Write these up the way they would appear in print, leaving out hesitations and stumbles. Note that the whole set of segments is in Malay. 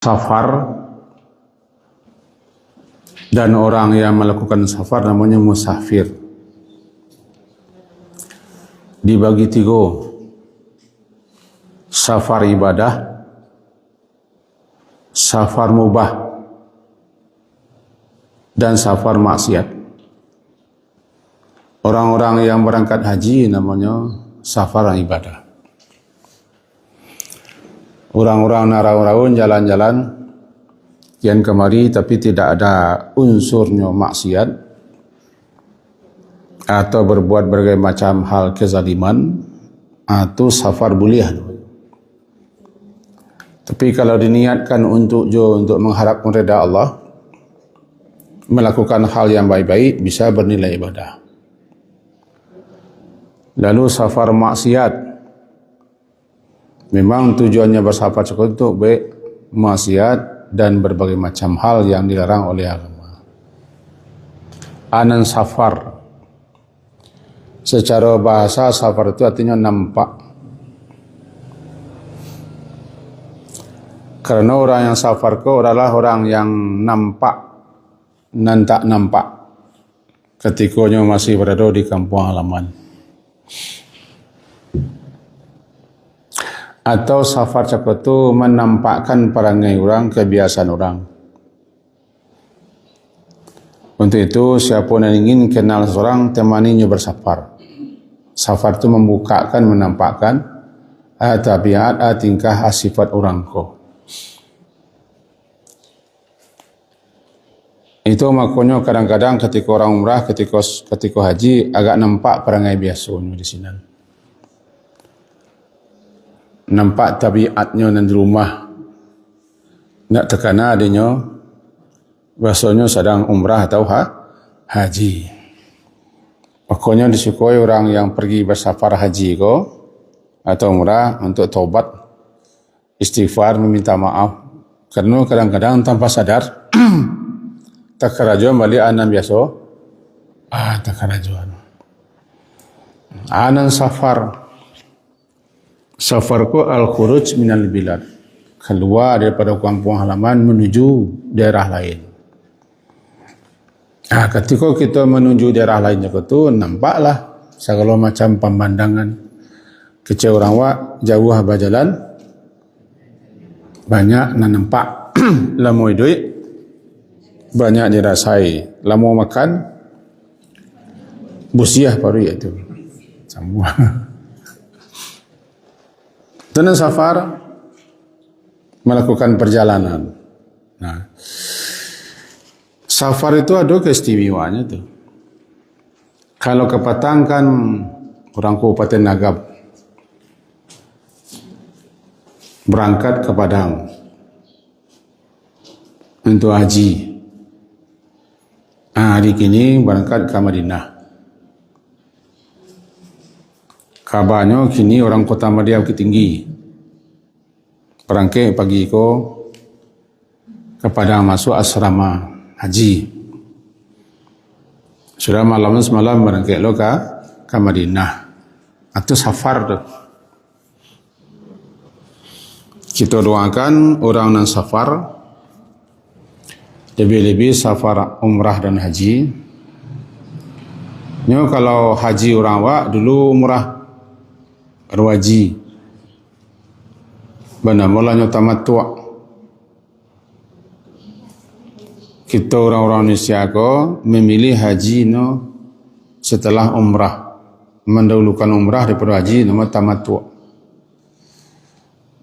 Safar dan orang yang melakukan safar namanya musafir. Dibagi tiga: safar ibadah, safar mubah, dan safar maksiat. Orang-orang yang berangkat haji namanya safar ibadah. Orang-orang narau-raun jalan-jalan kian kemari tapi tidak ada unsurnya maksiat atau berbuat berbagai macam hal kezaliman, atau safar buliah. Tapi kalau diniatkan untuk mengharap redha Allah, melakukan hal yang baik-baik, bisa bernilai ibadah. Lalu safar maksiat, memang tujuannya bersafar cukup untuk maksiat dan berbagai macam hal yang dilarang oleh agama. Anan safar, secara bahasa safar itu artinya nampak. Karena orang yang safar itu adalah orang yang nampak dan tak nampak ketikanya masih berada di kampung halaman. Atau safar cakap itu menampakkan perangai orang, kebiasaan orang. Untuk itu, siapa yang ingin kenal seorang, temaninya bersafar. Safar itu membukakan, menampakkan tabiat, tingkah, sifat orang ko. Itu makanya kadang-kadang ketika orang umrah, ketika haji, agak nampak perangai biasanya di sini. Nampak tabiatnya di rumah, nak terkena adanya bahasanya sedang umrah atau haji. Pokoknya disukai orang yang pergi bersafar haji ko atau umrah untuk taubat, istighfar, meminta maaf. Karena kadang-kadang tanpa sadar tak kerajuan balik anan biasa. Tak kerajuan. Anan safar. Safar ko al-khuruj minal bilad, keluar daripada kampung halaman menuju daerah lain. Ketika kita menuju daerah lain itu nampaklah segala macam pemandangan. Kecil orang wak jauh berjalan banyak nampak. Lamu duit banyak dirasai. Lamu makan busiah baru itu. Semua. Tenang safar melakukan perjalanan. Nah, safar itu ada keistimewaannya tu. Kalau ke Patang kan orang Kabupaten Nagab berangkat ke Padang untuk haji. Hari ini berangkat ke Madinah. Kabarnya kini orang kota Madinah Bukit Tinggi berangkat pagi ko kepada masuk asrama haji. Sudah malam semalam berangkat lo ke Madinah. Itu safar tu. Kita doakan orang yang safar, lebih-lebih safar umrah dan haji. Kalau haji orang wak dulu umrah berwaji, benar mulanya tamattu'. Kita orang-orang Indonesia ko memilih haji no setelah umrah, mendahulukan umrah daripada haji, nama tamattu'.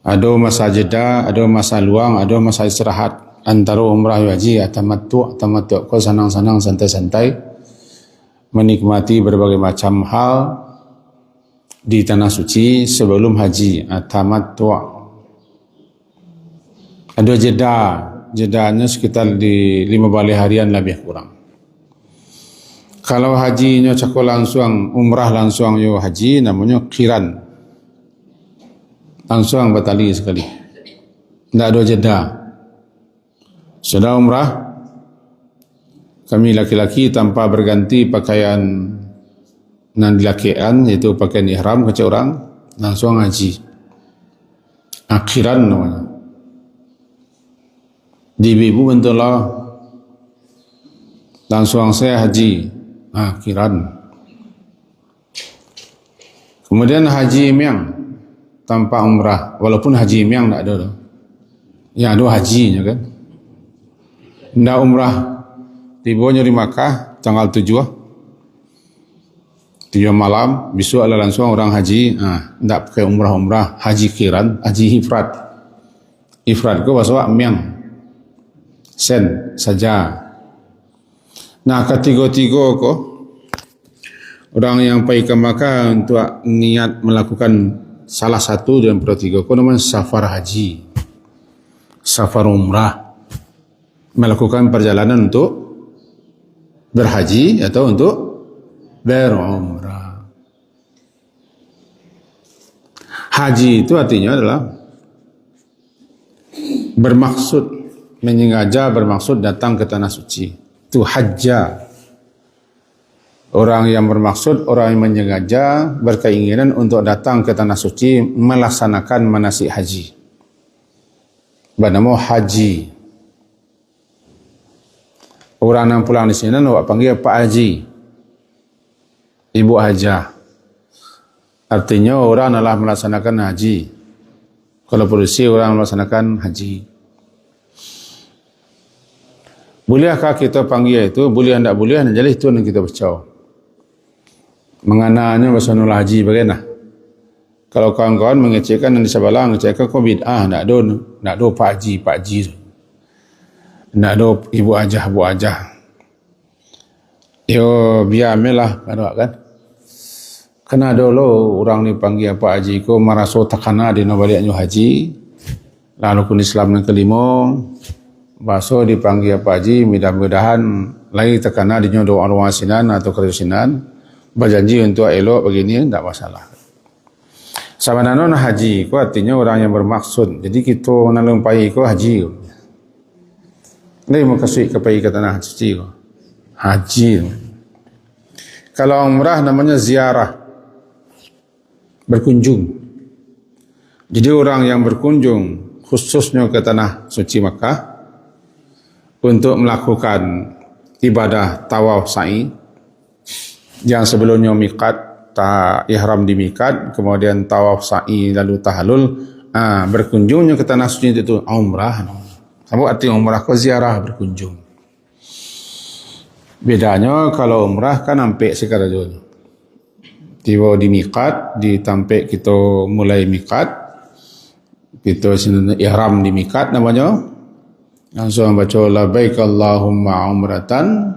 Ada masa jeda, ada masa luang, ada masa istirahat antara umrah dan haji. Tamattu' ko senang-senang, santai-santai, menikmati berbagai macam hal di tanah suci sebelum haji. Tamattu'. Ada jedanya sekitar di 15 harian lebih kurang. Kalau hajinya cakap langsung, umrah langsung yo haji, namanya qiran. Langsung batali sekali. Tidak ada jeda. Sudah umrah, kami laki-laki tanpa berganti pakaian nan dilakian, iaitu pakaian ihram kecil orang, langsung haji. Akhiran namanya. Di ibu betul lah langsung saya haji kiran. Kemudian haji miang tanpa umrah, walaupun haji miang tak ada tu. Yang ada hajinya kan. Ndak umrah, tibanya di Makkah tanggal 7 malam, besok adalah langsung orang haji, ndak pakai umrah, haji kiran, haji ifrad. Ifrad ko bahasa miang. Sen saja. Nah, ketiga-tiga ko orang yang pergi ke Makkah untuk niat melakukan salah satu dan tiga ko namanya safar haji, safar umrah, melakukan perjalanan untuk berhaji atau untuk berumrah. Haji itu artinya adalah bermaksud, menyengaja bermaksud datang ke tanah suci. Itu hajjah. Orang yang bermaksud, orang yang menyengaja berkeinginan untuk datang ke tanah suci melaksanakan manasik haji. Bernama haji. Orang yang pulang di sini nak panggil Pak Haji, Ibu Hajah. Artinya orang adalah melaksanakan haji. Kalau polisi orang melaksanakan haji. Bolehkah kita panggil itu? Boleh tidak boleh? Jadi itu yang kita bercakap. Mengenanya bahasa nul haji bagaimana? Kalau kawan-kawan mengecekkan yang di Sabalang, mengecekkan kau bid'ah, nak do Pak Haji, nak do Ibu Hajah. Yo biar melah kan? Kena dulu orang ni panggil Pak Haji ko maraso takana di nabaliknya haji. Lalu kun Islam yang kelima, baso dipanggil Pak Haji, mudah-mudahan lagi takana di nyodo arwah sinan atau kerusinan. Berjanji untuk elok begini, tidak masalah. Sabanana haji, itu artinya orang yang bermaksud. Jadi kita nak pergi ke haji. Ini maksud ke pergi ke tanah suci. Haji. Kalau umrah namanya ziarah. Berkunjung. Jadi orang yang berkunjung khususnya ke tanah suci Makkah untuk melakukan ibadah tawaf sa'i. Yang sebelumnya miqat, ihram di miqat, kemudian tawaf sa'i lalu tahallul, berkunjungnya ke tanah suci itu umrah. Apa arti umrah? Ko ziarah, berkunjung. Bedanya kalau umrah kan nampik sekadar dulu. Tiba di miqat, ditampik kita mulai miqat, kita ihram di miqat namanya. Langsung baca labbaik Allahumma umratan.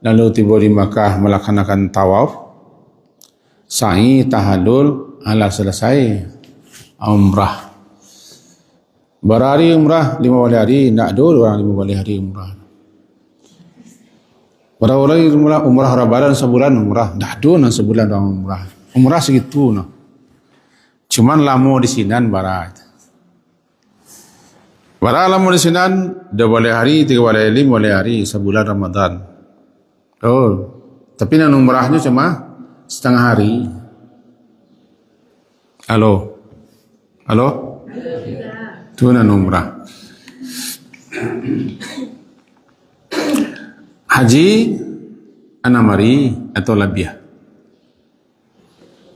Lalu tiba di Makkah melaksanakan tawaf, sa'i, tahallul, ala selesai umrah. Berhari umrah 5 hari, nak dulu orang 5 hari umrah. Berapa umrah Ramadan sebulan umrah, dah dulu sebulan orang umrah. Umrah segitu no. Cuman lama di Sinan barat. Barat lama di Sinan 2 hari, 3 hari, 5 hari sebulan Ramadan. Oh, tapi nan umrahnya cuma setengah hari. Halo? Itu nan umrah. Haji 6 hari atau lebih.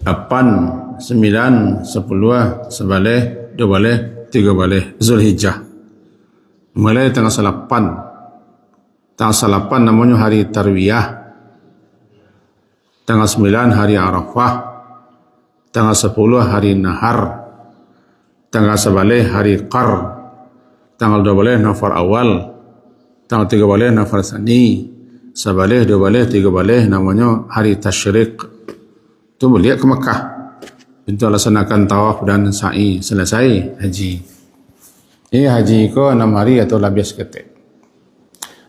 8, 9, 10, 11, 12, 13 Zulhijjah. Mulai tanggal 8. Tanggal 8 namanya hari Tarwiyah. Tanggal 9 hari Arafah. Tanggal 10 hari Nahar. Tanggal 11 hari Qar. Tanggal 12 Nafar Awal. Tanggal 13 Nafar Sani. 11, 12, 13 namanya hari Tasyrik. Itu boleh ke Makkah untuk laksanakan tawaf dan sa'i, selesai haji. Ini haji ko 6 hari atau lebih seketik.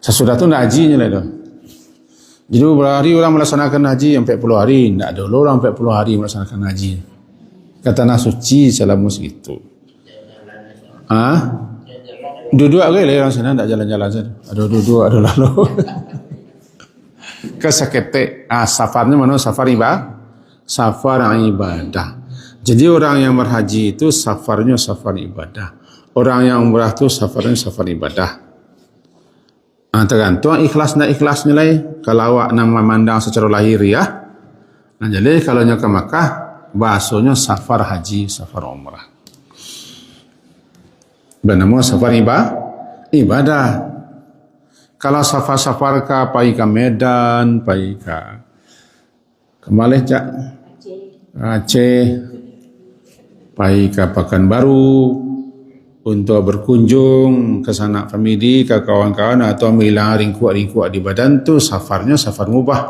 Sesudah tu nak hajinya lah tu. Jadi berhari orang melaksanakan haji yang 40 hari. Tak ada orang 40 hari melaksanakan haji. Kata tanah suci selama segitu. Duduk ke lah orang sana, tak jalan-jalan sana. Ada duduk, ada lalu. Keseketik. Safarnya mana? Safar ibadah. Safar ibadah. Jadi orang yang berhaji itu safarnya safar ibadah. Orang yang umrah itu safarnya safar ibadah. Tergantung ikhlas nak ikhlas nilai. Kalau awak nak memandang secara lahiriah, nah jadi kalau nya ke Makkah bahasanya safar haji, safar umrah. Bernama safar ibadah. Kalau safar-safar ka pai ke Medan, pai ke Malaysia, Aceh, pai ke Pekanbaru untuk berkunjung ke sanak famili, ke kawan-kawan atau menghilang ringkuat-ringkuat di badan, tu safarnya safar mubah.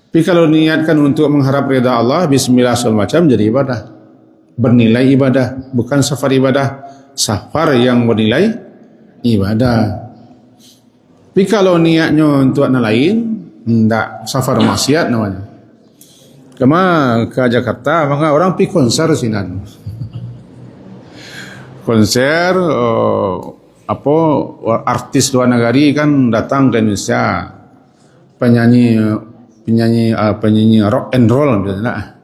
Tapi kalau niatkan untuk mengharap reda Allah, bismillah segala macam, jadi ibadah. Bernilai ibadah, bukan safar ibadah. Safar yang bernilai ibadah. Tapi kalau niatnya untuk anak lain, tidak, safar maksiat namanya. Kema ke Jakarta, maka orang pergi konser sinan. Konser artis luar negeri kan datang ke Indonesia, penyanyi rock and roll misalnya.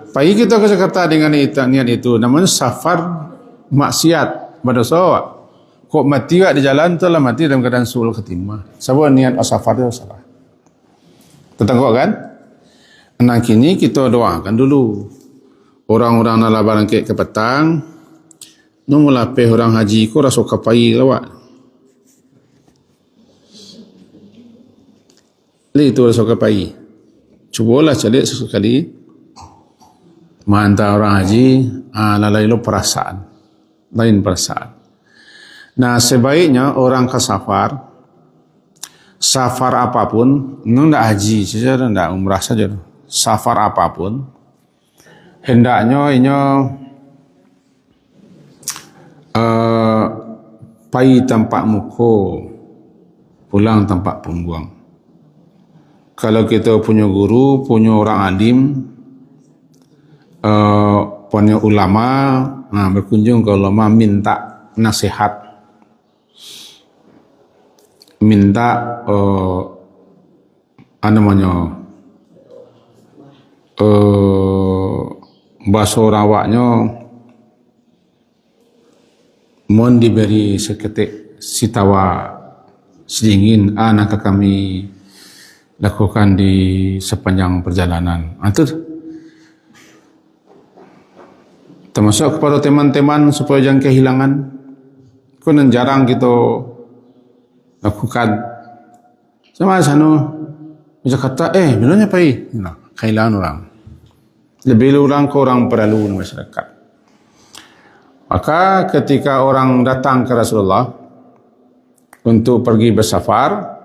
Pagi kita ke Jakarta dengan niat itu, namanya safar maksiat berdosa. Kok mati di jalan tu lah, mati dalam keadaan suul khatimah. Sebab niat safar itu salah. Tetangga kan? Nah kini kita doakan dulu. Orang-orang nak labaran ke petang, nombor lapeh orang haji ko rasa kapai lawak. Li itu rasa kapai. Cubalah cari sesekali mantau orang haji, lalai lo perasaan, lain perasaan. Nah sebaiknya orang ke safar apapun, tidak haji saja, tidak umrah saja, safar apapun. Hendaknya pai tampak muka, pulang tampak pembuang. Kalau kita punya guru, punya orang alim, punya ulama, berkunjung ke ulama minta nasihat, minta bahasa rawaknya mohon diberi seketik sitawa sedingin anak kami lakukan di sepanjang perjalanan. Itu termasuk kepada teman-teman supaya jangan kehilangan. Kan jarang kita lakukan. Sama sana macam kata bilangnya pai, kehilangan orang. Lebih orang ke orang perlu masyarakat. Maka ketika orang datang ke Rasulullah untuk pergi bersafar,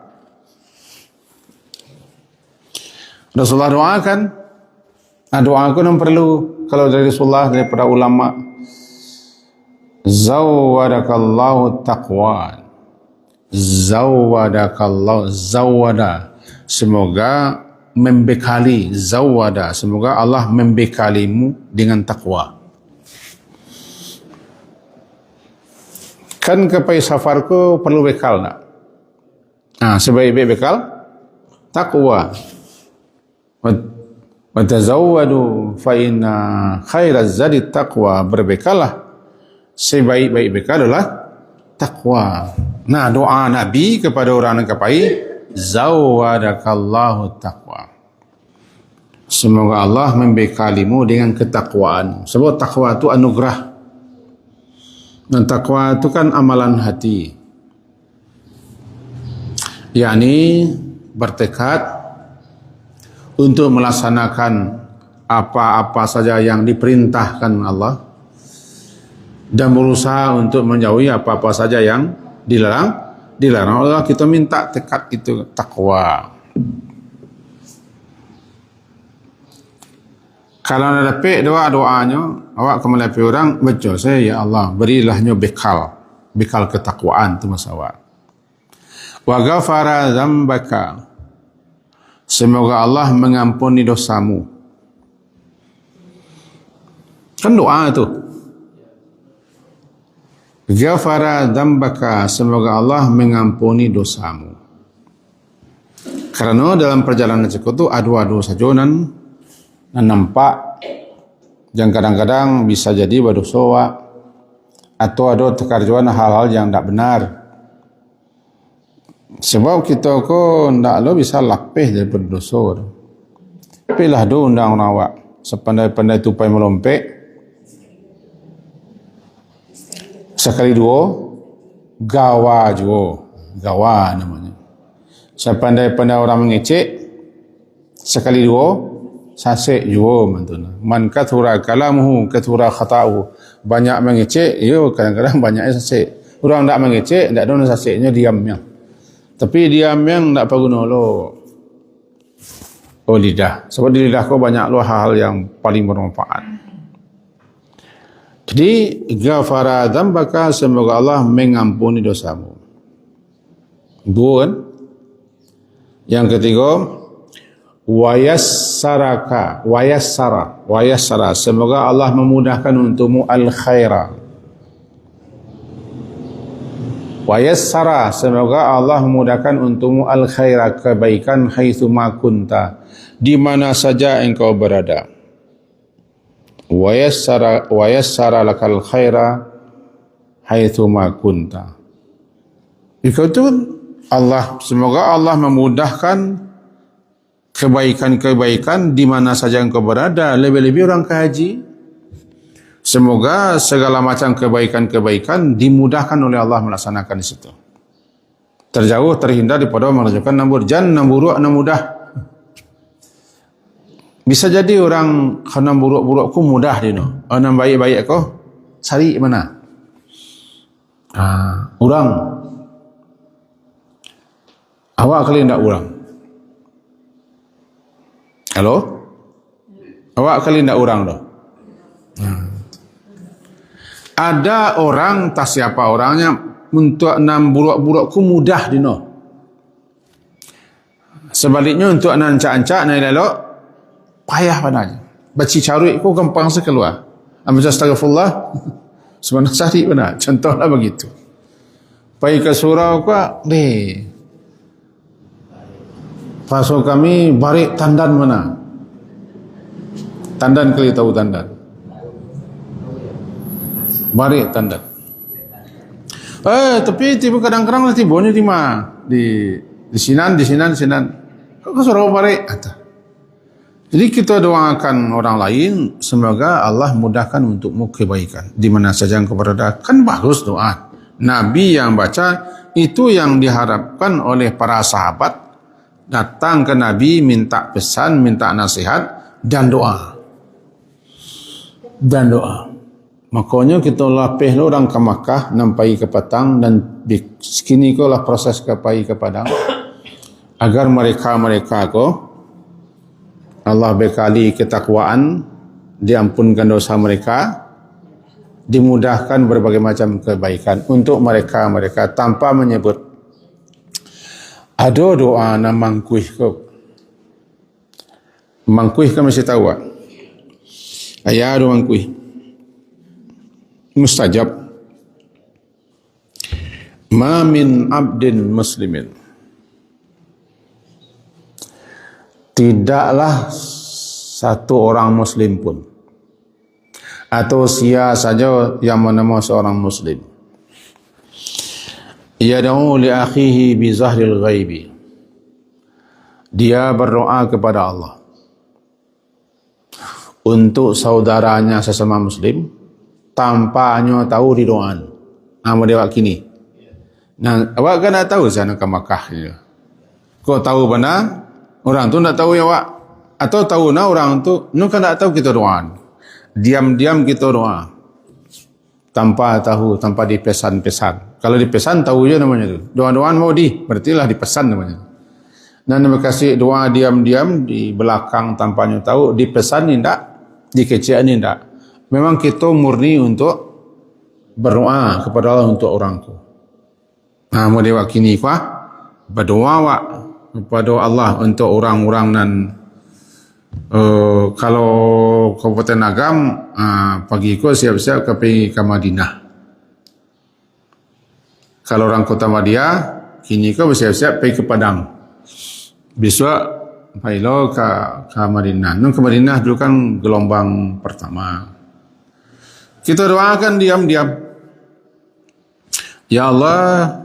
Rasulullah doakan. Doakan yang perlu kalau dari Rasulullah, daripada ulama, zawadakallahu taqwa, zawada, semoga membekali, zawada, semoga Allah membekalimu dengan takwa. Kan kepai safarku perlu bekal nak? Sebaik-baik bekal takwa. Wa tazawwadu fa inna khairaz zadi taqwa, berbekallah, sebaik-baik bekal adalah takwa. Nah, doa Nabi kepada orang yang kepai, zawadakallahu taqwa, semoga Allah membekalimu dengan ketakwaan. Sebab takwa itu anugerah, dan takwa itu kan amalan hati, yakni bertekad untuk melaksanakan apa-apa saja yang diperintahkan Allah dan berusaha untuk menjauhi apa-apa saja yang dilarang Allah. Kita minta tekad itu takwa. Kalau ada dapat doa-doanya, awak kemelapi orang, baca saya, ya Allah, berilahnya bekal ketakwaan itu masalah. Wa ghafara dzambaka, semoga Allah mengampuni dosamu. Kan doa itu. Ghafara dzambaka, semoga Allah mengampuni dosamu. Karena dalam perjalanan itu adu-adu saja nan nampak, yang kadang-kadang bisa jadi berdosa, atau ada terkarjuan hal-hal yang tak benar. Sebab kita ko ndak lo bisa lapih daripada dosa. Pilih do undang orang awak sepandai-pandai tupai melompek, sekali dua gawa juga, gawa namanya. Sepandai-pandai orang mengecek, sekali dua sasek juga mantuna. Man kathura kalamuhu kathura khata'uhu. Banyak mengecek, yo kadang-kadang banyaknya sasek. Orang tak mengecek, tak ada saseknya diamnya. Tapi diam yang tak berguna lo. Oh lidah. Sebab di lidah kau banyak lo hal-hal yang paling bermanfaat. Jadi ghafara dzambaka, semoga Allah mengampuni dosamu. Dua kan? Yang ketiga, wayassara, semoga Allah memudahkan untukmu al-khaira. Wayassara, semoga Allah memudahkan untukmu al-khaira, kebaikan, haitsu ma kunta, di mana saja engkau berada. Wayassara lakal khaira haitsu ma kunta. Itu Allah, semoga Allah memudahkan kebaikan-kebaikan di mana saja engkau berada. Lebih-lebih orang ke haji, semoga segala macam kebaikan-kebaikan dimudahkan oleh Allah melaksanakan di situ. Terjauh, terhindar daripada mengerjakan enam buruk, enam mudah. Bisa jadi orang enam buruk-burukku mudah dia no. Enam baik-baik kau cari mana? Orang. Awak kali tidak orang. Halo? Awak kali tidak orang dah. Ada orang, tak siapa orangnya, untuk enam buruk-burukku mudah dino. Sebaliknya untuk ancak-ancak naik lelok, payah padanya. Baci carut ku gampang sekeluar. Baca astagfirullah, sebenarnya cari benar. Contohlah begitu. Pergi ke surau ku, pasal kami barik tandan mana? Tandan kali tahu tandan. Barik tandan. Tapi tiba kadang-kadang nanti bonnya di mana? Di sinan. Kau suruh barik? Jadi kita doakan orang lain, semoga Allah mudahkan untukmu kebaikan. Di mana saja engkau berada, kan bagus doa. Nabi yang baca, itu yang diharapkan oleh para sahabat. Datang ke Nabi, minta pesan, minta nasihat, dan doa. Makanya kita lapih orang ke Makkah, nampai ke Patang, dan sekini ko lah proses kapai ke Padang. Agar mereka ko Allah bekali ketakwaan, diampunkan dosa mereka, dimudahkan berbagai macam kebaikan untuk mereka tanpa menyebut. Ada doa na mangkuih ko. Mangkuih ka mesti tahu. Ayah ada mangkuih. Mustajab. Ma min abdin muslimin. Tidaklah satu orang muslim pun atau sia saja yang menemu seorang muslim yad'u li akhihi bi zahril ghaibi, dia berdoa kepada Allah untuk saudaranya sesama muslim tanpa hanya tahu di doaan. Nama dia kini. Nah, awak kan tak tahu sana ke Makkah ni. Kau tahu benar? Orang tu tak tahu ya awak. Atau tahu na orang tu, nu kan tak tahu kita doa. Diam-diam kita doa. Tanpa tahu, tanpa dipesan-pesan. Kalau dipesan tahu je namanya tu. Doa-doaan mau berartilah dipesan namanya. Dan nama kasih doa diam-diam di belakang tanpa nyu tahu, dipesan ni tak, dikecek ni tak. Memang kita murni untuk berdoa kepada Allah untuk orang tu. Nah, mau dewa kini kuah berdoa wak kepada Allah untuk orang-orang nan kalau Kabupaten Agam pagi ko siap-siap pergi ke Madinah. Kalau orang Kota Madia kini ko siap-siap pergi ke Padang. Besok pailo ke Madinah. Nun ke Madinah dulu kan gelombang pertama. Kita doakan diam-diam. Ya Allah,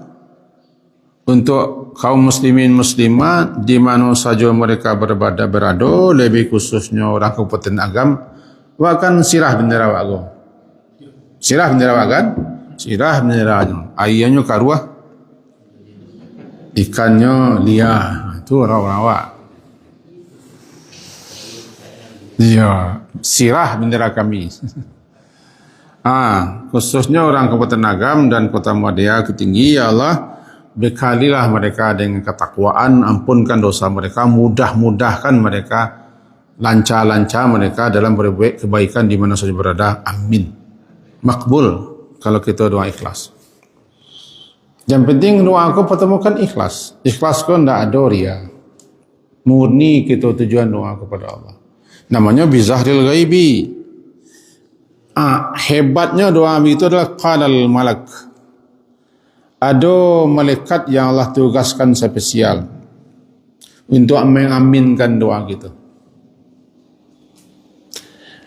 untuk kaum muslimin muslimat di mana saja mereka berada, lebih khususnya orang Kabupaten Agam, wakan sirah bendera wago. Sirah bendera wakan? Sirah bendera wago. Ayahnya karuah, ikannya liar. Itu rawa-rawa. Ya, sirah bendera kami. Khususnya orang Kabupaten Agam dan Kota Muhammadiyah Ketinggi, ya Allah, bekalilah mereka dengan ketakwaan, ampunkan dosa mereka, mudah-mudahkan mereka, lancar-lancar mereka dalam berbuat kebaikan di mana saja berada. Amin. Makbul kalau kita doa ikhlas. Yang penting doa aku pertemukan ikhlas. Ikhlas kau tidak ada ria. Murni kita tujuan doa kepada Allah. Namanya bizahril ghaibi. Hebatnya doa itu adalah qalal malak. Ada malaikat yang Allah tugaskan spesial untuk mengaminkan doa kita.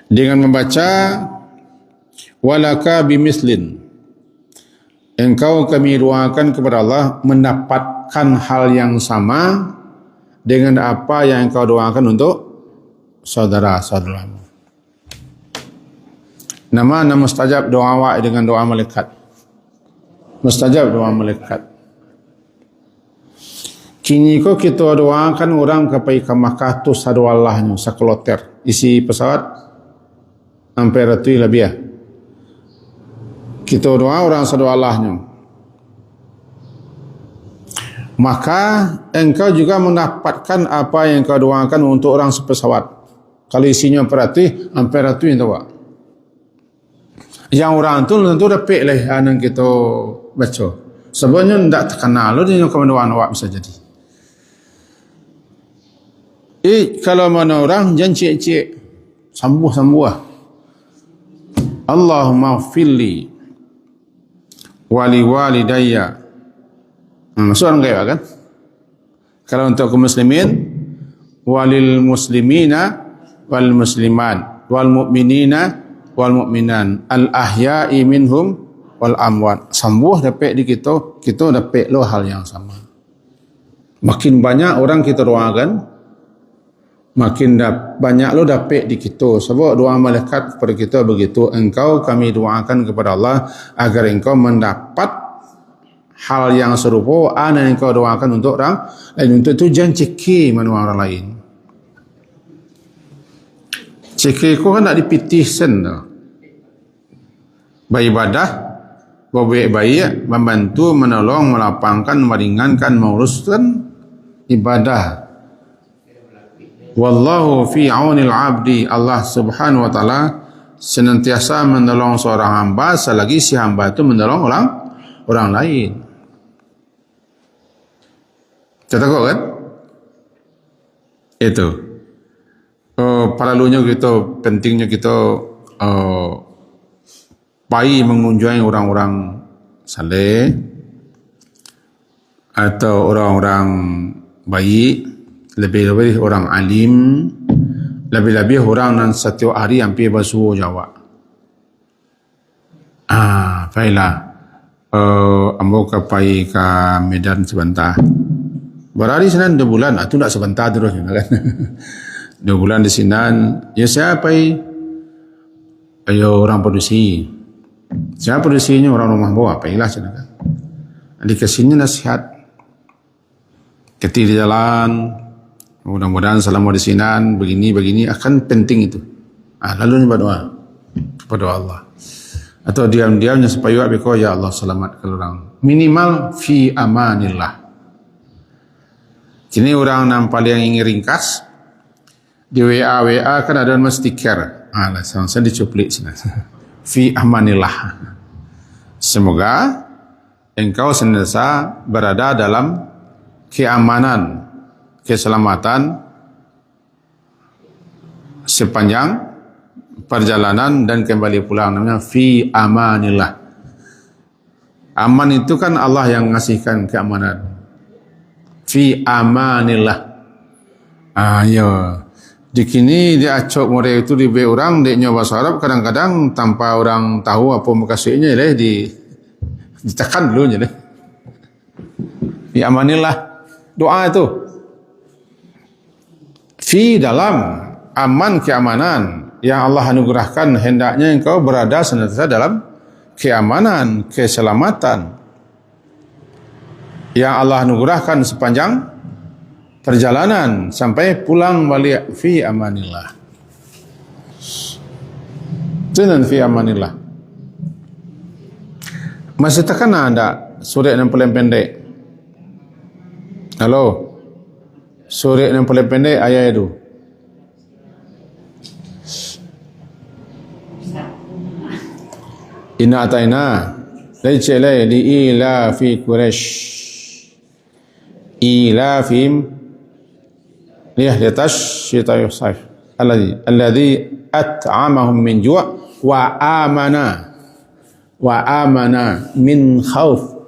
Dengan membaca walaka bimislin, engkau kami doakan kepada Allah mendapatkan hal yang sama dengan apa yang engkau doakan untuk saudara-saudaramu. Nama mustajab doa awak dengan doa malaikat. Mustajab doa malaikat. Kini ko kita doakan orang kepai ke Makkah tu sadu Allahnya sakloter isi pesawat hampir tu lebih ya. Kita doa orang sadu Allahnya. Maka engkau juga mendapatkan apa yang engkau doakan untuk orang sepesawat. Kalau isinya perhati hampir tu yang tahu. Yang orang tu tentu dapat lah yang kita baca. Sebabnya tidak terkenal lo dia kemendoan awak bisa jadi. Kalau mana orang jangan cik-cik sambuh-sambuh. Allahumma firli wali walidayya. Maksud orang kaya kan? Kalau untuk kaum muslimin, walil muslimina wal muslimat wal mu'minina wal mu'minan al ahya'i minhum wal amwat. Sambuh dapat di kita dapat lo hal yang sama. Makin banyak orang kita doakan, makin banyak lo dapat di kita. Sebab doa malaikat kepada kita begitu, engkau kami doakan kepada Allah agar engkau mendapat hal yang serupa yang engkau doakan untuk orang lain. Untuk itu jangan cekik mana orang lain. Cekik kau kan nak dipitih sen dah. Beribadah, berbaik-baik, membantu, menolong, melapangkan, meringankan, menguruskan ibadah. Wallahu fi aunil abdi. Allah Subhanahu wa taala senantiasa menolong seorang hamba selagi si hamba itu menolong orang lain. Kita tahu kan? Itu. Perlunya kita, pentingnya kita pai mengunjungi orang-orang saleh atau orang-orang baik, lebih-lebih orang alim, lebih-lebih orang yang setiap hari hampir bersuruh jawab. Baiklah, ambo ke pai ke Medan sebentar. Berhari Sinan 2 bulan, itu tak sebentar terus kan. 2 bulan di Sinan, ya saya pai ayo orang produksi. Saya produksinya orang rumah bawah, pailah sana kan. Dikasihnya nasihat. Ketika di jalan, mudah-mudahan selama di Sinan begini akan penting itu. Lalu berdoa kepada Allah. Atau diam-diamnya supaya beko ya Allah selamatkan orang. Minimal fi amanillah. Kini orang yang paling ingin ringkas di WA kan ada stiker. Saya dicuplik sana. Fi amanillah. Semoga engkau senantiasa berada dalam keamanan, keselamatan sepanjang perjalanan dan kembali pulang. Namanya fi amanillah. Aman itu kan Allah yang ngasihkan keamanan. Fi amanillah. Ya. Di kini dia acok mereka itu di orang dia nyoba bahasa Arab kadang-kadang tanpa orang tahu apa makasihnya di Ditekan dulu jadi. Fi amanillah. Doa itu. Fi dalam aman keamanan yang Allah anugerahkan, hendaknya engkau berada senantiasa dalam keamanan, keselamatan yang Allah anugerahkan sepanjang perjalanan sampai pulang balik. Fi amanillah. Jangan fi amanillah. Masih terkena anda surat yang paling pendek? Halo? Surat yang paling pendek ayat itu. Inna ataina laycilai li ila fi Quraisy ila fim liyahdatash syitayu saif alladhi at'amahum min ju' wa amana min khauf.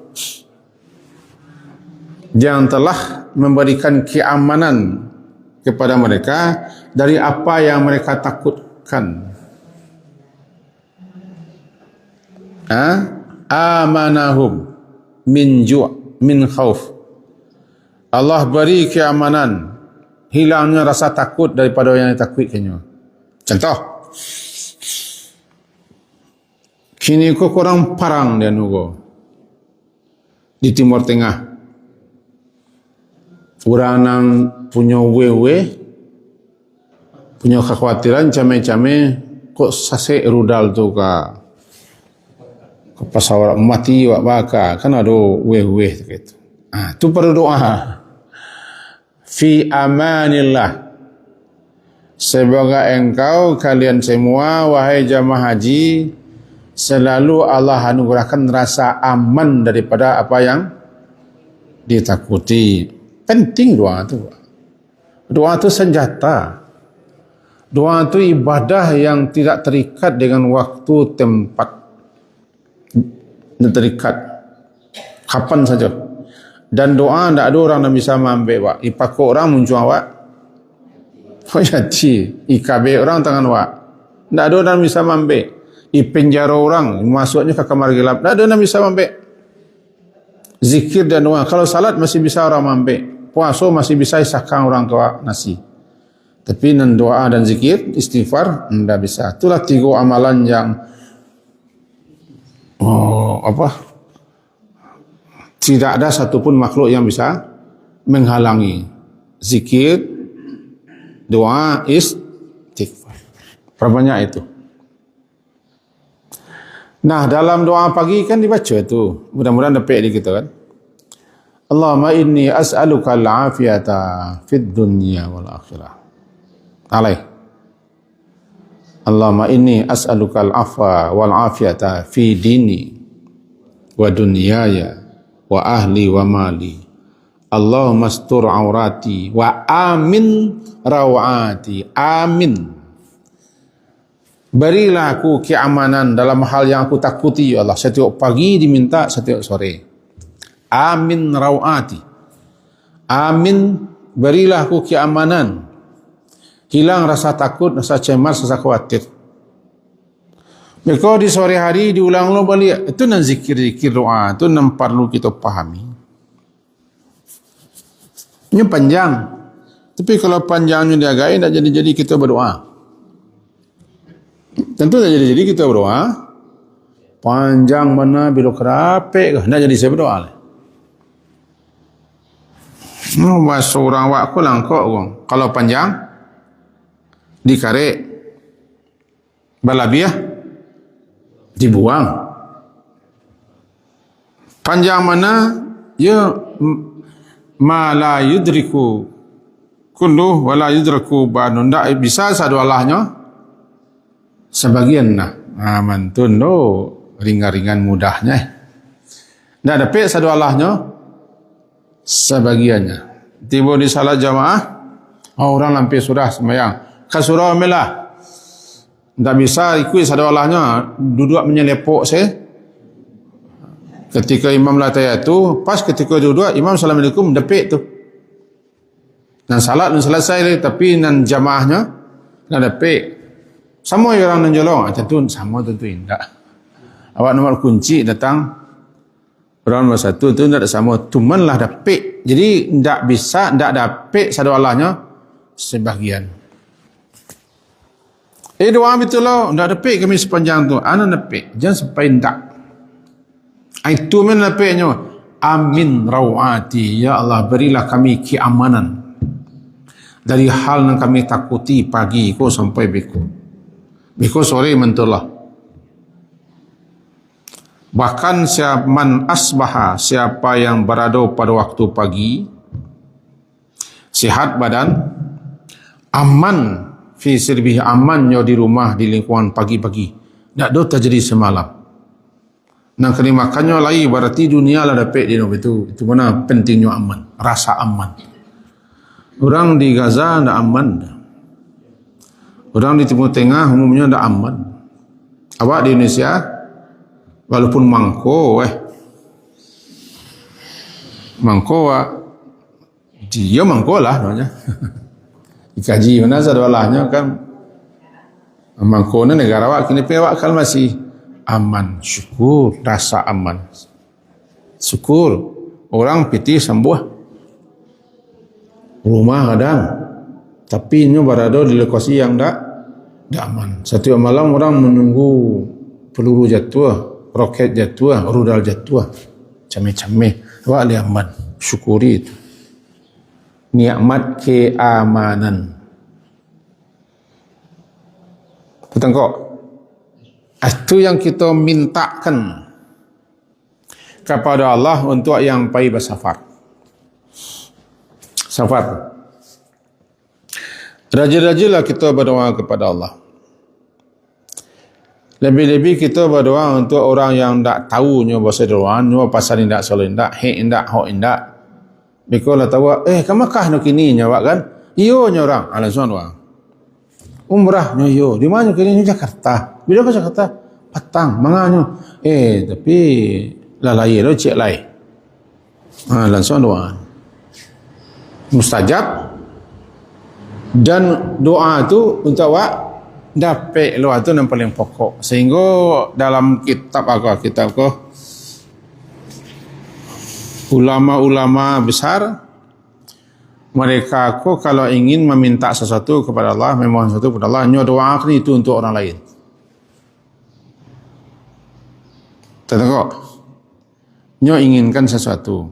Yang telah memberikan keamanan kepada mereka dari apa yang mereka takutkan. Amanahum min ju' min khauf. Allah beri keamanan, hilangnya rasa takut daripada yang ditakutkannya. Contoh, kini kau korang perang dia nunggu di Timur Tengah. Orang yang punya wewe, punya kekhawatiran came-came kok sasek rudal tu ka pasawat mati wak baka kan ada wewe gitu. Tu perlu doa. Fi amanillah. Semoga engkau kalian semua wahai jamaah haji selalu Allah anugerahkan rasa aman daripada apa yang ditakuti. Penting doa itu. Doa itu senjata. Doa itu ibadah yang tidak terikat dengan waktu, tempat. Terikat kapan saja. Dan doa tidak ada orang yang bisa mengambil wak. Ipaku orang muncul wak. Oh jadi IKB orang tangan wak. Tidak ada orang yang bisa mengambil. Penjara orang masuknya ke kamar gelap. Tidak ada orang yang bisa mengambil. Zikir dan doa. Kalau salat masih bisa orang mengambil. Puasa masih bisa isahkan orang tua nasi. Tapi nan doa dan zikir, istighfar, tidak bisa. Itulah 3 amalan yang tidak ada satupun makhluk yang bisa menghalangi. Zikir, doa, istighfar. Perbanyak itu. Nah, dalam doa pagi kan dibaca itu. Mudah-mudahan dapat di kita kan. Allahumma inni as'aluka al-afiyata fid dunya wal akhirah. Alaih. Allahumma inni as'aluka al-afwa wal afiyata fi dini wa dunyaya wa ahli wa mali. Allahumma astur aurati wa amin rawati. Amin. Berilah aku keamanan dalam hal yang aku takuti ya Allah. Setiap pagi diminta, setiap sore. Amin rawati. Amin, berilah aku keamanan. Hilang rasa takut, rasa cemas, rasa khawatir. Maka di sore hari diulang-ulang balik. Itu nan zikir-zikir doa. Itu nan perlu kita pahami. Ini panjang. Tapi kalau panjangnya diagai, tak jadi-jadi kita berdoa. Tentu tak jadi-jadi kita berdoa. Panjang mana, bila kerapik, tak jadi saya berdoa. Bahasa orang wak kulang kok. Kalau panjang, dikarik, balabiah, dibuang. Panjang mana, ya ma la yudriku kulluh wa la yudraku ba'dun. Tak bisa satu Allahnya sebagian nah. Mantun lo ringan-ringan mudahnya. Tak dapat satu Allahnya sebagiannya. Tiba di salat jamaah, orang lampi surah sembahyang. Ke surah melah. Tak bisa ikut satu Allahnya, duduk menyelepok saya. Ketika imam lataya tu, pas ketika duduk, imam assalamualaikum, depik tu. Dan salat dan selesai, tapi nan jamaahnya, nak depik. Sama orang nan jolong, tentu sama tentu tidak. Awak nomor kunci datang, Orang nombor satu tu tidak ada sama. Cuman lah dapat. Jadi tidak bisa, tidak dapat satu Allahnya sebagian. Doa betul lah. Tidak dapat kami sepanjang tu. Ana dapat. Jangan sampai tidak. Itu mana dapatnya. Amin rawati. Ya Allah, berilah kami keamanan dari hal yang kami takuti pagi ko sampai beku. Beku sore mentullah. Bahkan man asbaha, siapa yang berada pada waktu pagi, sihat badan, aman fi sirbihi, amannya di rumah di lingkungan pagi-pagi. Tak ada terjadi semalam. Nak kena makannya lagi berarti dunia lah dapat dia itu. Itu mana pentingnya aman, rasa aman. Orang di Gaza tidak aman. Orang di Timur Tengah umumnya tidak aman. Awak di Indonesia walaupun mangko dia mangko lah namanya. Dikaji mana sadwalahnya kan mangko ni negara awak kini pewak kal masih aman, syukur, rasa aman, syukur. Orang piti sembuh rumah kadang, tapi ini berada di lokasi yang tak aman. Setiap malam orang menunggu peluru jatuh, roket jatuh, rudal jatuh, camih-camih. Awak li aman, syukuri itu. Nikmat keamanan. Betul kok? Itu yang kita mintakan kepada Allah untuk yang pergi bersafar. Safar. Rajin-rajinlah kita berdoa kepada Allah. Lebih-lebih kita berdoa untuk orang yang tak tahu nyo bahasa doa, nyo pasal indak solo indak, hek indak, hok indak. Bikolah tahu, kamakah no kini nyo kan? Iyo nyo orang, alasan doa. Umrah nyo iyo, di mana kini nyo Jakarta. Bila ke Jakarta? Patang, manganyo. Tapi lalai lo cek lai. Langsung doa. Mustajab. Dan doa tu untuk awak dapat doa tu yang paling pokok. Sehingga dalam kitab ulama-ulama besar, mereka kalau ingin meminta sesuatu kepada Allah, memohon sesuatu kepada Allah, nyo doakan itu untuk orang lain. Tengok, nyo inginkan sesuatu,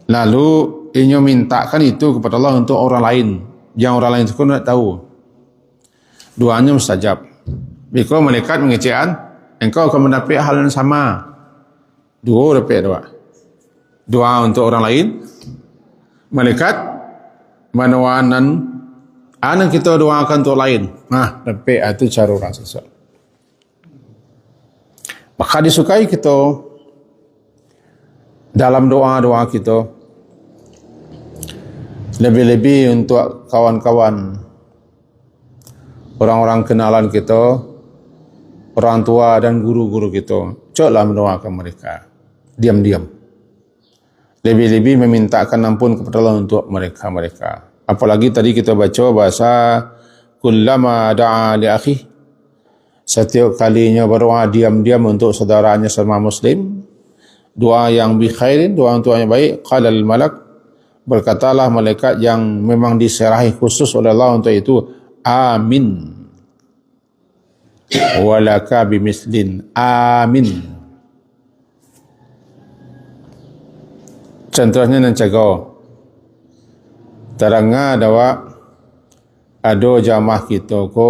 lalu nyo mintakan itu kepada Allah untuk orang lain, yang orang lain itu pun tidak tahu. Doanya mustajab. Bila malaikat mengecekan, engkau akan mendapat hal yang sama. Dua dapat doa. Doa untuk orang lain, malaikat manawanan anak kita doakan untuk lain. Dapat itu cara orang sesuatu. Maka disukai kita dalam doa-doa kita, lebih-lebih untuk kawan-kawan, orang-orang kenalan kita, orang tua dan guru-guru kita. Cuklah mendoakan mereka diam-diam. Lebih-lebih memintakan ampun kepada Allah untuk mereka-mereka. Apalagi tadi kita baca bahasa kullama da'a li akhi, setiap kalinya berdoa diam-diam untuk saudaranya sesama muslim, doa yang bi khairin, doa untuk yang baik. Qala al malak, berkatalah malaikat yang memang diserahi khusus oleh Allah untuk itu, amin. Walaka bimislin, amin. Contohnya nan cakap terangnya dawa ada jamaah kita ko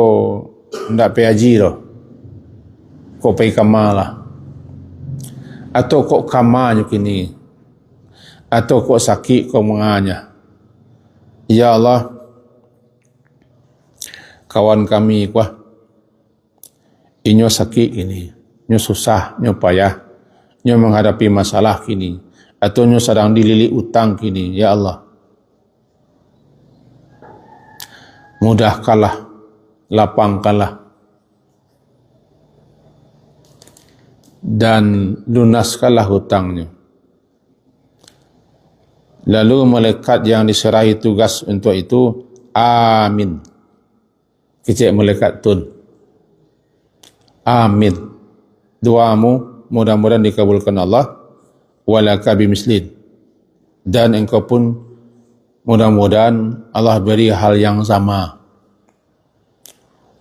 ndak pergi haji loh, ko pergi kamalah, atau kok kamanya kini, atau kok sakit kok menganya. Ya Allah, kawan kami kuah inyo sakit ini, inyo susah, inyo payah, inyo menghadapi masalah kini, atau inyo sedang dililit utang kini. Ya Allah, mudahkanlah, lapangkanlah, dan lunaskanlah hutangnya. Lalu malaikat yang diserahi tugas untuk itu, amin. Kecik malaikat tun, amin. Doamu mudah-mudahan dikabulkan Allah, walaka bimislin, dan engkau pun mudah-mudahan Allah beri hal yang sama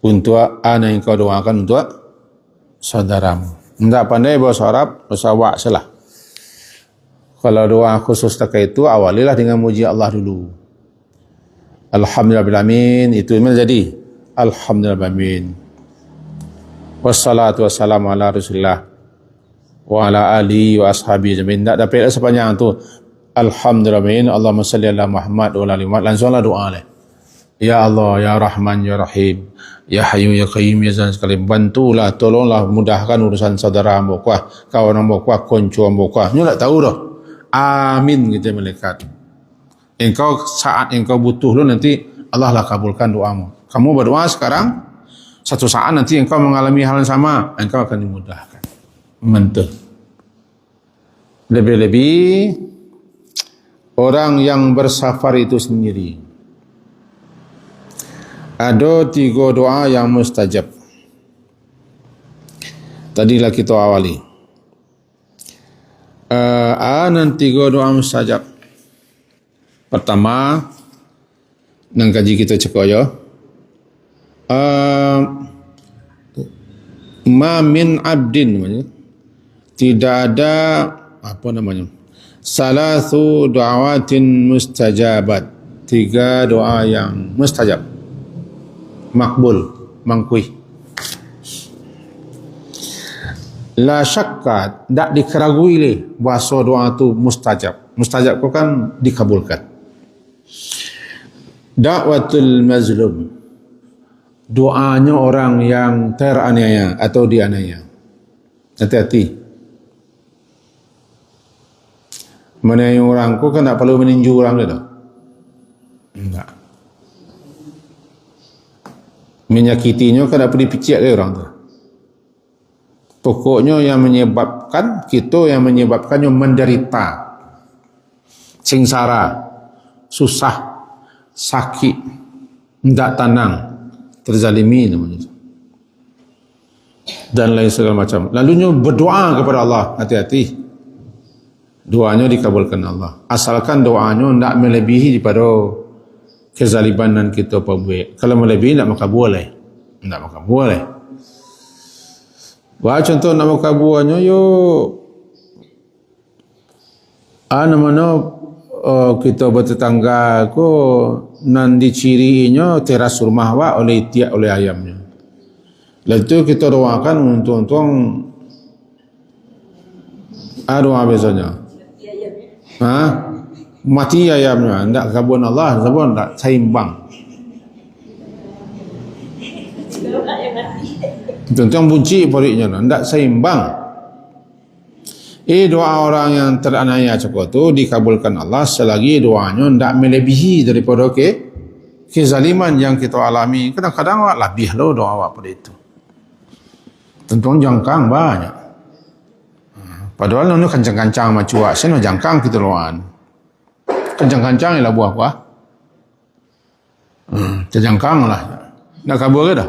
untuk ana yang kau doakan untuk saudaramu. Tidak pandai bahasa Arab, bahasa Wak salah. Kalau doa khusus tak itu, awalilah dengan muji Allah dulu. Alhamdulillahirrahmanirrahim, itu menjadi Alhamdulillahirrahmanirrahim. Wassalatu wassalamu ala Rasulillah wa ala alihi wa ashabihi jami'in. Tak dapat sepanjang tu Alhamdulillahirrahmanirrahim, Allahumma salli ala Muhammad wa ala ali Muhammad. Langsunglah doa lah. Ya Allah, Ya Rahman, Ya Rahim, Ya Hayyu, Ya Qayyum, Ya Zat sekali. Bantulah, tolonglah, mudahkan urusan saudara hamba kuah, kawan hamba kuah, konco hamba kuah. Ni tak tahu dah. Amin, kata malaikat. Engkau saat engkau butuh lu, nanti Allah lah kabulkan doamu. Kamu berdoa sekarang, satu saat nanti engkau mengalami hal yang sama, engkau akan dimudahkan. Mantap. Lebih-lebih orang yang bersafar itu sendiri, ada 3 doa yang mustajab. Tadilah kita awali. Nanti 3 doa mustajab. Pertama, nang kaji kita cakap ya. Ma min abdin, tidak ada apa namanya, salasu du'awatin mustajabat, 3 doa yang mustajab, makbul, mangkui. La syakka, tak dikeragui leh bahasa doa tu mustajab. Mustajab kau kan dikabulkan. Da'watul mazlum, doanya orang yang teraniaya atau dianiaya. Hati-hati. Menaniaya orang kau kan tak perlu meninju orang dia dah. Enggak. Menyakitinya kan tak perlu dipicik ke orang tu. Pokoknya yang menyebabkan kita, yang menyebabkannya menderita, sengsara, susah, sakit, tidak tenang, terzalimi namanya, dan lain segala macam. Lalunya berdoa kepada Allah, hati-hati. Doanya dikabulkan Allah. Asalkan doanya tidak melebihi daripada kezaliman kita perbuat. Kalau melebihi, tidak maka boleh. Tidak maka boleh. Wah, contoh nama kabuannya yo kita bertetangga ko nan dicirinya teras rumah wa oleh tiak oleh ayamnya. Lalu kita doakan untung-untung doa biasanya. Mati ayamnya, ndak kabuan Allah, sebab ndak seimbang. Tentang bunci periknya, tidak seimbang. Doa orang yang teraniaya cakap tu dikabulkan Allah selagi doanya tidak melebihi daripada kezaliman yang kita alami. Kadang-kadang awak lebih lo doa awak pada itu. Tentu jangkang banyak. Padahal ni kancang-kancang macam awak, saya jangkang kita loan. Kancang-kancang ialah buah apa? Terjangkang lah. Nak kabur ke dah?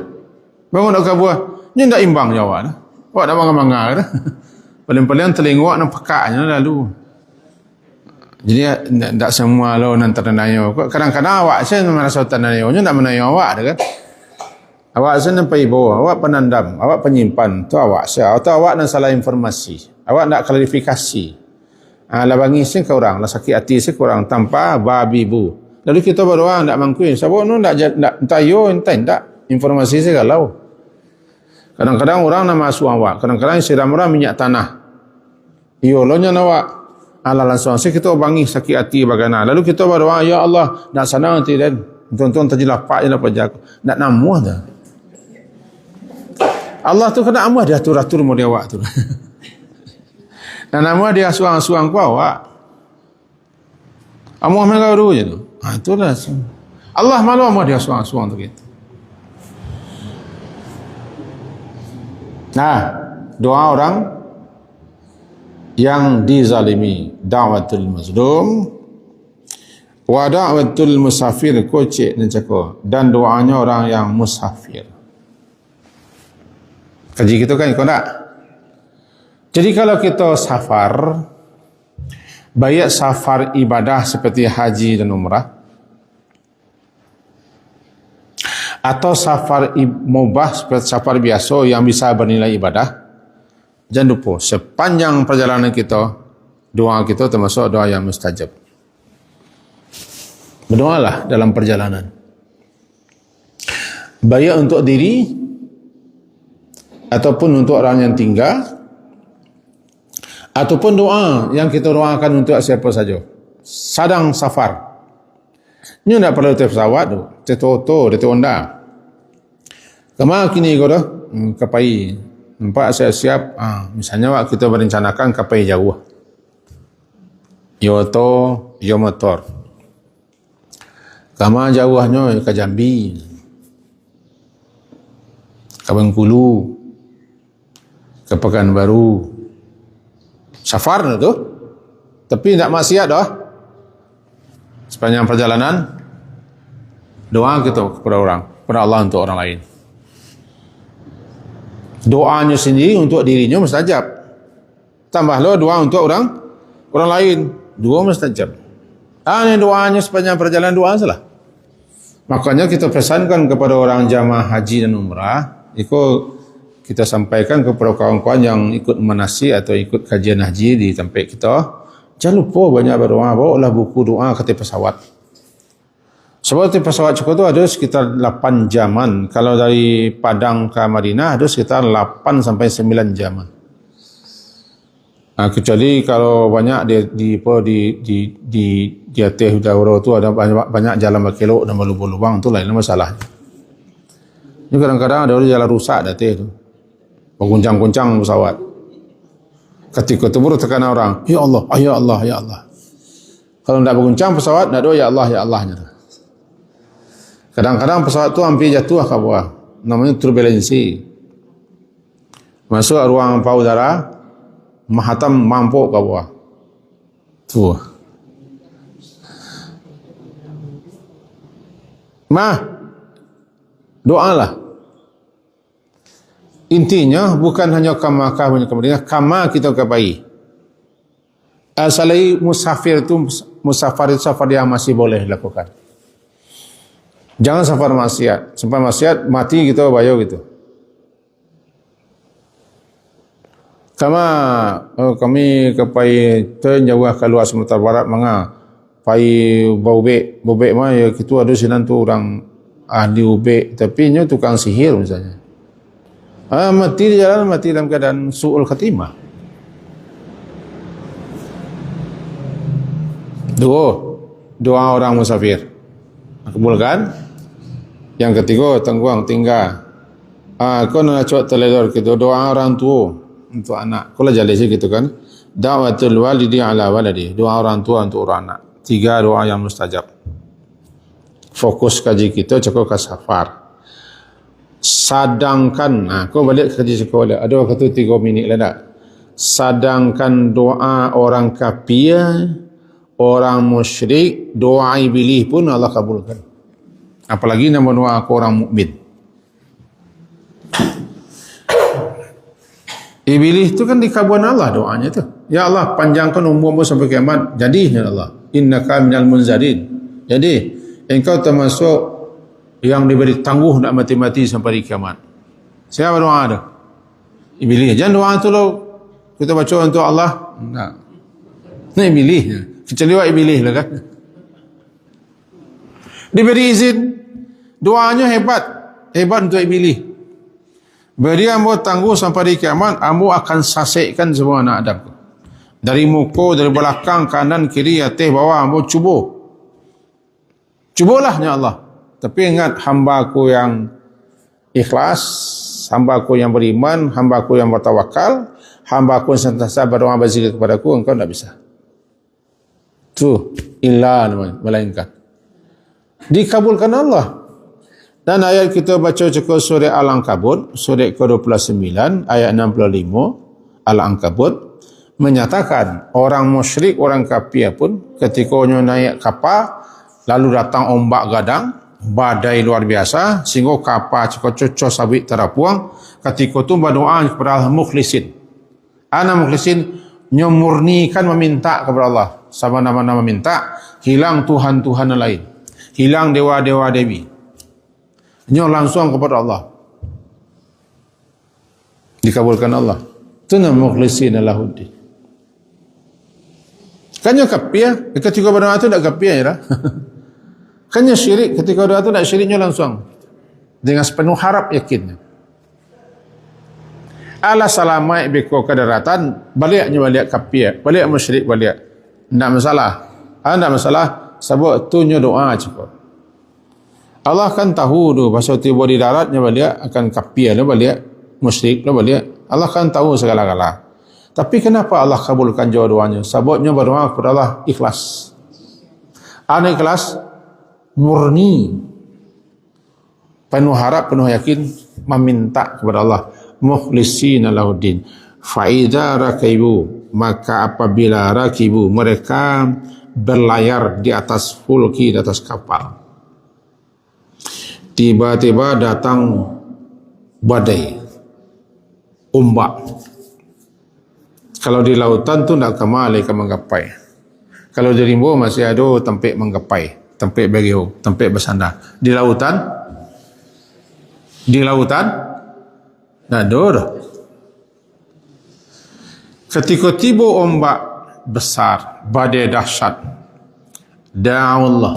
Bangun nak kabur. Ini tak imbang jawab. Awak nak bangga-bangga dah. Paling-paling telingok nak pekaknya lalu. Jadi tak semua lo nan ternaya. Kadang-kadang awak saya merasa ternayanya tak menaya awak dah kan. Awak saya nampai bawah, awak penandam, awak penyimpan tu awak saya. Atau awak nak salah informasi. Awak nak klarifikasi. Lah bangi saya ke orang, lah sakit hati saya ke orang tanpa babi bu. Lalu kita berdoa tak mangkui. Sebab nu tak tayo entai tak informasi saya kalau. Kadang-kadang orang nak masuk awak, kadang-kadang siram orang minyak tanah. Iyo lo nya awak. Ala langsung kita bangi sakit hati bagaimana. Lalu kita berdoa, ya Allah, nak sana nanti dan tuan-tuan terjelah pak jelah pajak. Nak namuh dah. Allah tu kena amuh dia atur-atur mau dia awak tu. Dan namuh dia suang-suang ku awak. Amuh mereka dulu je tu. Itulah. Allah malu amuh dia suang-suang tu gitu. Nah, doa orang yang dizalimi, da'watul mazlum wa da'watul musafir, kocek dan cakap, dan doanya orang yang musafir. Kaji kita kan ikut tak? Jadi kalau kita safar, baik safar ibadah seperti haji dan umrah, atau safar mubah seperti safar biasa yang bisa bernilai ibadah, jangan lupa sepanjang perjalanan kita, doa kita termasuk doa yang mustajab. Berdoalah dalam perjalanan, baik untuk diri ataupun untuk orang yang tinggal, ataupun doa yang kita doakan untuk siapa saja. Sadang safar, ini tidak perlu pesawat tu, teto, teto Honda. Kemana kini kau dah? Kapai. Nampak siap-siap. Misalnya wak kita berencanakan kapai jauh. Yo auto, yo motor. Kemana jauhnya ke Jambi, ke Bengkulu, ke Pekanbaru. Safar tu. Tapi tidak maksiat dah. Sepanjang perjalanan doa kita kepada orang, kepada Allah untuk orang lain. Doanya sendiri untuk dirinya mustajab. Tambahlah doa untuk orang lain, dua mustajab. Ini doanya sepanjang perjalanan doa salah. Makanya kita pesankan kepada orang jamaah haji dan umrah, kita sampaikan kepada kawan-kawan yang ikut manasik atau ikut kajian haji di tempat kita, jangan lupa banyak berdoa. Bawalah buku doa ketika pesawat. Sebab di pesawat cukup tu ada sekitar 8 jaman. Kalau dari Padang ke Madinah ada sekitar 8 sampai 9 jaman. Kecuali kalau banyak di atas daurah tu ada banyak jalan berkelok dan berlubang-lubang, tu lain masalah. Ini kadang-kadang ada jalan rusak di atas tu, berguncang-guncang pesawat. Ketika itu baru tekan orang, ya Allah, ya Allah, ya Allah. Kalau tidak berguncang pesawat, tidak ada ya Allah, ya Allahnya. Kadang-kadang pesawat tu hampir jatuh ke bawah, namanya turbulensi. Masuk ruang payudara, mahatam mampu ke bawah. Tu. Doalah. Intinya bukan hanya kama kemudian kama kita kepai. Asalai musafir itu safar yang masih boleh dilakukan. Jangan safar maksiat. Sampai maksiat mati kita bayar gitu. Kami kepai jauh keluar Sumatera Barat manga pai bobek mah ya kita ada sinan tu orang ahli ubek tapi nya tukang sihir misalnya. Mati di jalan, mati dalam keadaan su'ul khatimah. Doa orang musafir kabulkan. Yang ketiga, tangguang tinggal. Kau nak cuak teledor kita doa orang tua untuk anak. Kau lah jadi sih gitu kan. Da'watul walidi ala waladi. Doa orang tua untuk orang anak. 3 doa yang mustajab. Fokus kaji kita cukup ke safar. Sadangkan, kau balik kaji sekolah. Ada waktu 3 minit lah tak? Sadangkan doa orang kafir, orang musyrik, doa iblis pun Allah kabulkan. Apalagi nama doa aku orang mukmin. Iblis tu kan dikabulkan Allah doanya tu. Ya Allah, panjangkan umurmu sampai kiamat. Jadi ya Allah, innaka minal munzarin. Jadi engkau termasuk yang diberi tangguh nak mati-mati sampai kiamat. Siapa doa tu? Iblis. Jangan doa tu lo kita baca untuk Allah. Enggak. Ini iblis. Kecuali iblis lah kan. Diberi izin, doanya hebat untuk iblis. Beri ambo tangguh sampai di kiamat, ambo akan sasikkan semua anak Adam. Dari muka, dari belakang, kanan, kiri, atas, bawah, ambo cubalah ya Allah. Tapi ingat, hamba aku yang ikhlas, hamba aku yang beriman, hamba aku yang bertawakal, hamba aku yang sentiasa berdoa berzikir kepada aku, engkau tidak bisa. Itu illa namanya, melainkan. Dikabulkan Allah. Dan ayat kita baca cukup surah Al-Ankabut, surah ke-29, ayat 65, Al-Ankabut, menyatakan orang musyrik, orang kafir pun ketika naik kapal, lalu datang ombak gadang, badai luar biasa, sehingga kapal cukup sabit terapuang, ketika itu berdoa kepada al-mukhlisin. Ana mukhlisin nyo murnikan meminta kepada Allah. Sama nama-nama minta, hilang Tuhan-Tuhan lain. Hilang dewa-dewa dewi. Nyo langsung kepada Allah. Dikabulkan Allah. Itu nama mukhlisin lahuddin. Kan nyo kapia, ketika berdoa itu tak kapia ya. Kan nyo syirik, ketika berdoa itu tak syiriknya langsung. Dengan sepenuh harap yakinnya. Ala salamai beko kedaratan, baliknya balik kapia, balik musyrik balik. Tak masalah. Tak masalah, sebab tu nyo doa cukup. Allah kan tahu tu, pasal tiba di daratnya balik, akan kapia lah balik, musyrik lah balik. Allah kan tahu segala-gala. Tapi kenapa Allah kabulkan doanya? Sebabnya berdoa kepada Allah ikhlas. Ana ikhlas, murni, penuh harap, penuh yakin, meminta kepada Allah. Mukhlisina lahuddin. Fa'idha rakibu, maka apabila rakibu, mereka berlayar di atas fulki, di atas kapal. Tiba-tiba datang badai, ombak. Kalau di lautan tu nak kemali ke menggapai. Kalau di rimbo masih ada tempat menggapai, tempat bergehu, tempat bersandar. Di lautan nak ada. Ketika tiba ombak besar, badai dahsyat, da'allah,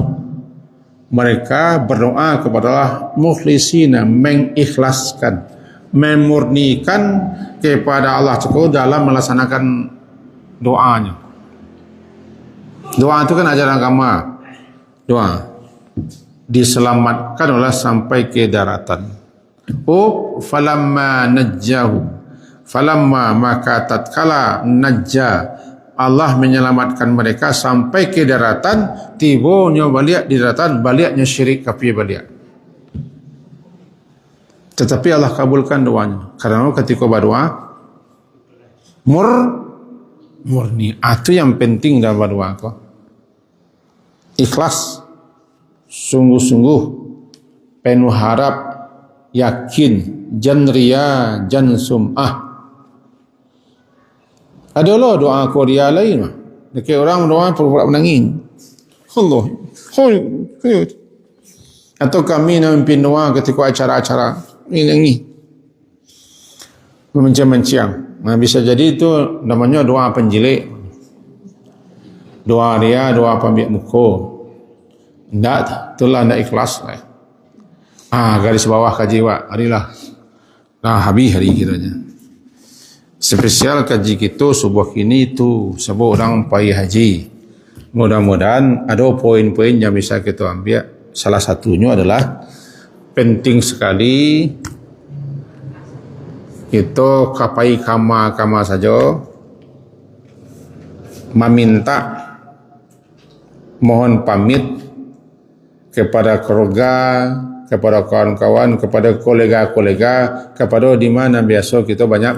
mereka berdoa kepada Allah mukhlisina, mengikhlaskan, memurnikan kepada Allah cukup dalam melaksanakan doanya. Doa itu kan ajaran agama. Doa diselamatkan oleh sampai ke daratan. Oh, falamma najjahu, falamma maka tatkala najja, Allah menyelamatkan mereka sampai ke daratan, tibonya balik di daratan, baliknya syirik kapi balik. Tetapi Allah kabulkan doanya. Karena ketika berdoa murni. Itu yang penting dalam berdoa kau. Ikhlas, sungguh-sungguh, penuh harap, yakin, jan ria, jan sum'ah. Adalah doa Korea lain mah. Dekat orang doa pura-pura menangis. Allah. Atau kami nak memimpin doa ketika acara-acara ini menciang-menciang. Nah, bisa jadi itu namanya doa penjilik, doa ria, doa pambiak muka. Tak, itulah tidak ikhlas. Garis bawah kaji wak, harilah. Habis hari kiranya. Spesial kaji kita subuh kini tu sebab orang pergi haji. Mudah-mudahan ada poin-poin yang bisa kita ambil. Salah satunya adalah penting sekali kita kapai kama saja meminta, mohon pamit kepada keluarga, kepada kawan-kawan, kepada kolega-kolega, kepada di mana biasa kita banyak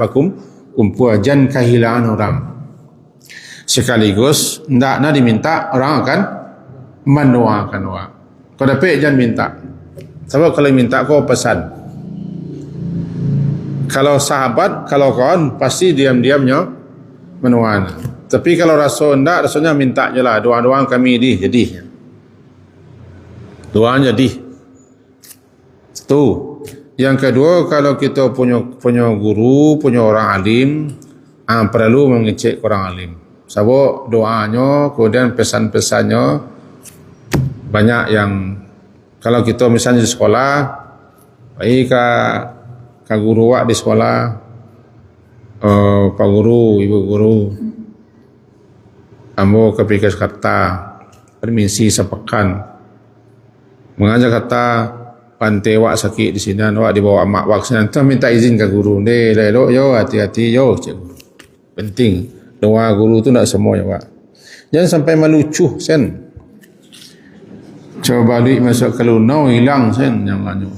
kumpul, jangan kehilangan orang. Sekaligus nak diminta, orang akan mendoakan orang. Kau dapat jangan minta. Sebab kalau minta kau pesan. Kalau sahabat, kalau kawan pasti diam-diamnya menuan. Tapi kalau rasul enggak, rasulnya minta je lah. Doa-doa kami jadi. Doa jadi. Itu. Yang kedua, kalau kita punya guru, punya orang alim, perlu mengecek orang alim. Sebab doanya, kemudian pesan-pesannya banyak yang kalau kita misalnya di sekolah, baik ke guru wak di sekolah, pak guru, ibu guru, ambo ke pikas kata, permisi sepekan, mengajar kata pantai wak sakit di sini, wak dibawa mak wak sini, tu minta izin ke guru, yo hati-hati yo cikgu, penting doa guru tu nak semua ya wak, jangan sampai melucuh sen. Coba balik masuk ke lunau hilang sen yang lanjut.